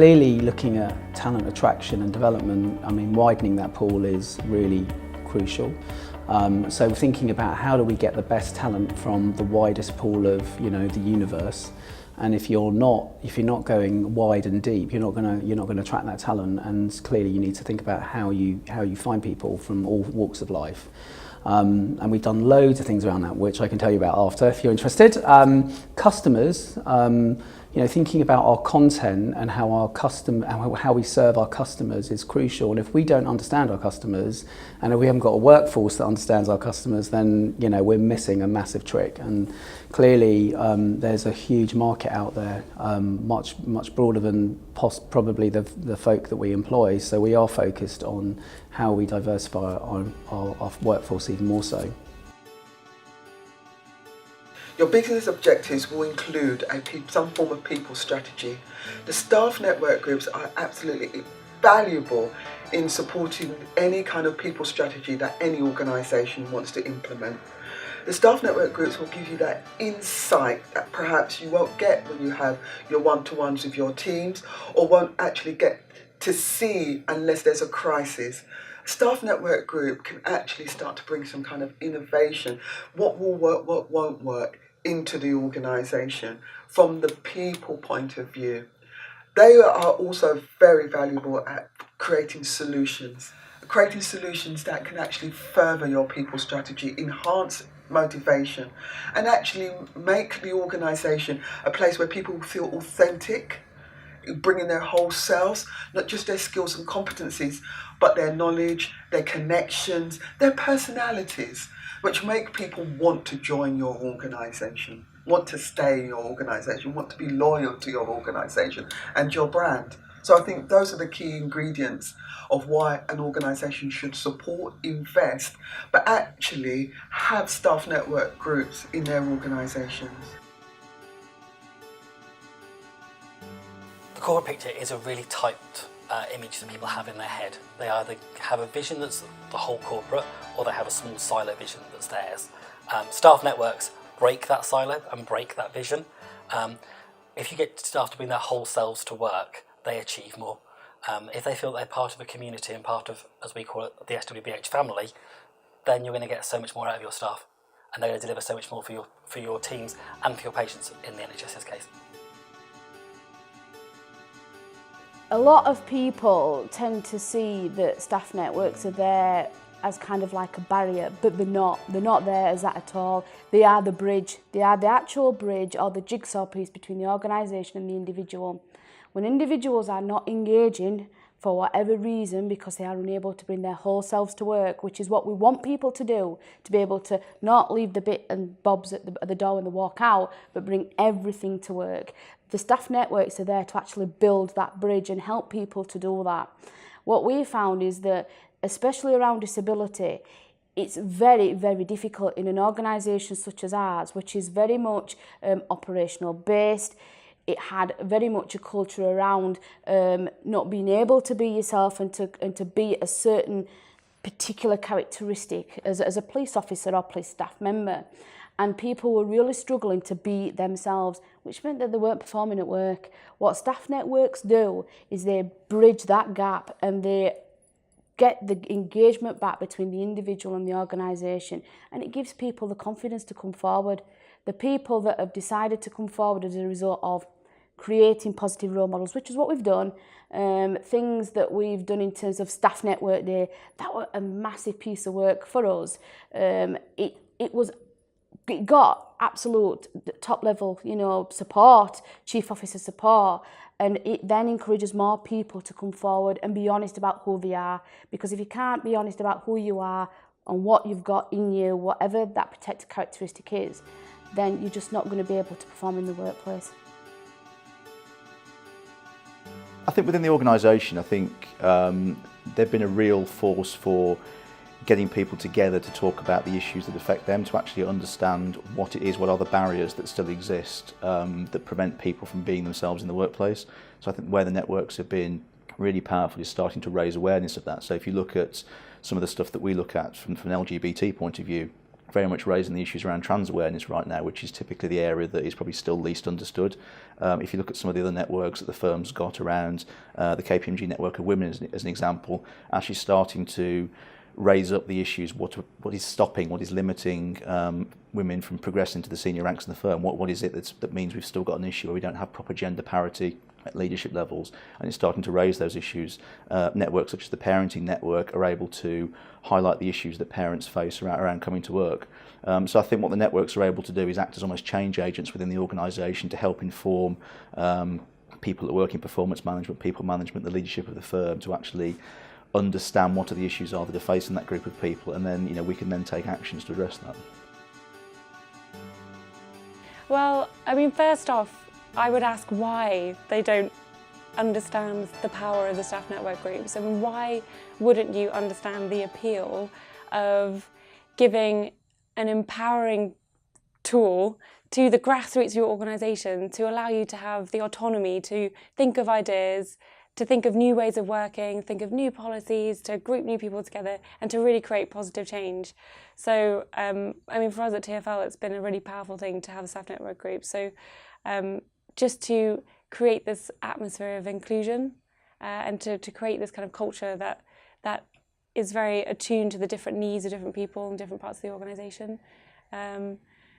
clearly looking at talent attraction and development, I mean, widening that pool is really crucial. So thinking about how do we get the best talent from the widest pool of, the universe. And if you're not going wide and deep, you're not going to attract that talent. And clearly, you need to think about how you find people from all walks of life. And we've done loads of things around that, which I can tell you about after if you're interested. Customers, thinking about our content and how we serve our customers is crucial. And if we don't understand our customers, and if we haven't got a workforce that understands our customers, then we're missing a massive trick. And clearly, there's a huge market out there, much broader than probably the folk that we employ. So we are focused on how we diversify our workforce even more so. Your business objectives will include some form of people strategy. The staff network groups are absolutely valuable in supporting any kind of people strategy that any organisation wants to implement. The staff network groups will give you that insight that perhaps you won't get when you have your one-to-ones with your teams, or won't actually get to see unless there's a crisis. Staff network group can actually start to bring some kind of innovation, what will work, what won't work, into the organisation from the people point of view. They are also very valuable at creating solutions that can actually further your people strategy, enhance motivation, and actually make the organisation a place where people feel authentic, bringing their whole selves, not just their skills and competencies, but their knowledge, their connections, their personalities, which make people want to join your organisation, want to stay in your organisation, want to be loyal to your organisation and your brand. So I think those are the key ingredients of why an organisation should support, invest, but actually have staff network groups in their organisations. The corporate picture is a really typed image that people have in their head. They either have a vision that's the whole corporate, or they have a small silo vision that's theirs. Staff networks break that silo and break that vision. If you get staff to bring their whole selves to work, they achieve more. If they feel they're part of a community and part of, as we call it, the SWBH family, then you're going to get so much more out of your staff, and they're going to deliver so much more for your teams and for your patients in the NHS's case. A lot of people tend to see that staff networks are there as kind of like a barrier, but they're not. They're not there as that at all. They are the bridge. They are the actual bridge, or the jigsaw piece between the organisation and the individual. When individuals are not engaging for whatever reason, because they are unable to bring their whole selves to work, which is what we want people to do, to be able to not leave the bit and bobs at the door when they walk out, but bring everything to work. The staff networks are there to actually build that bridge and help people to do that. What we found is that, especially around disability, it's very, very difficult in an organisation such as ours, which is very much operational based. It had very much a culture around not being able to be yourself and to be a certain particular characteristic as a police officer or police staff member. And people were really struggling to be themselves, which meant that they weren't performing at work. What staff networks do is they bridge that gap and they get the engagement back between the individual and the organisation, and it gives people the confidence to come forward. The people that have decided to come forward as a result of creating positive role models, which is what we've done, things that we've done in terms of Staff Network Day, that was a massive piece of work for us. It got absolute top level, support, chief officer support, and it then encourages more people to come forward and be honest about who they are. Because if you can't be honest about who you are and what you've got in you, whatever that protected characteristic is, then you're just not going to be able to perform in the workplace. I think within the organisation, they've been a real force for getting people together to talk about the issues that affect them, to actually understand what it is, what are the barriers that still exist that prevent people from being themselves in the workplace. So I think where the networks have been really powerful is starting to raise awareness of that. So if you look at some of the stuff that we look at from an LGBT point of view, very much raising the issues around trans awareness right now, which is typically the area that is probably still least understood. If you look at some of the other networks that the firm's got around, the KPMG network of women as an example, actually starting to raise up the issues, what is stopping, what is limiting women from progressing to the senior ranks in the firm, what is it that means we've still got an issue where we don't have proper gender parity at leadership levels, and it's starting to raise those issues. Networks such as the Parenting Network are able to highlight the issues that parents face around coming to work. So I think what the networks are able to do is act as almost change agents within the organisation to help inform people that work in performance management, people management, the leadership of the firm, to actually understand what are the issues are that are facing that group of people, and then we can then take actions to address that. Well, I mean, first off, I would ask why they don't understand the power of the staff network groups. I mean, why wouldn't you understand the appeal of giving an empowering tool to the grassroots of your organisation to allow you to have the autonomy to think of ideas, to think of new ways of working, think of new policies, to group new people together and to really create positive change. So, I mean, for us at TfL, it's been a really powerful thing to have a staff network group. So, just to create this atmosphere of inclusion and to create this kind of culture that is very attuned to the different needs of different people in different parts of the organisation.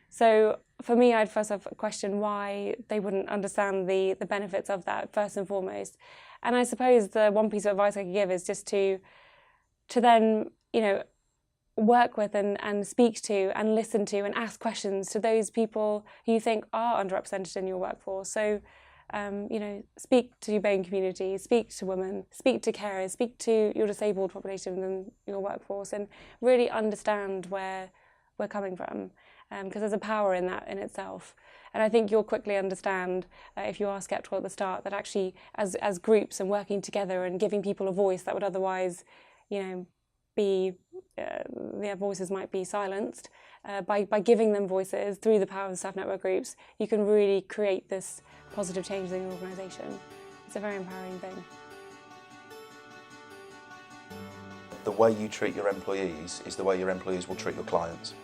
So for me, I'd first have a question why they wouldn't understand the benefits of that first and foremost. And I suppose the one piece of advice I could give is just to then, work with and speak to and listen to and ask questions to those people who you think are underrepresented in your workforce. So, speak to your Birmingham community, speak to women, speak to carers, speak to your disabled population within your workforce, and really understand where we're coming from, because there's a power in that in itself. And I think you'll quickly understand, if you are sceptical at the start, that actually as groups and working together and giving people a voice that would otherwise, their voices might be silenced, by giving them voices through the power of the staff network groups, you can really create this positive change in your organisation. It's a very empowering thing. The way you treat your employees is the way your employees will treat your clients.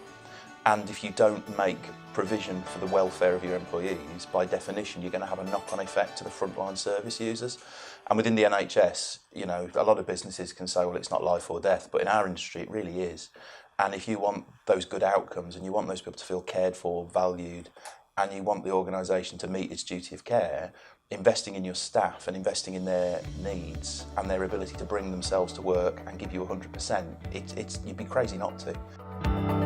And if you don't make provision for the welfare of your employees, by definition, you're going to have a knock-on effect to the frontline service users. And within the NHS, a lot of businesses can say, well, it's not life or death, but in our industry, it really is. And if you want those good outcomes and you want those people to feel cared for, valued, and you want the organisation to meet its duty of care, investing in your staff and investing in their needs and their ability to bring themselves to work and give you 100%, you'd be crazy not to.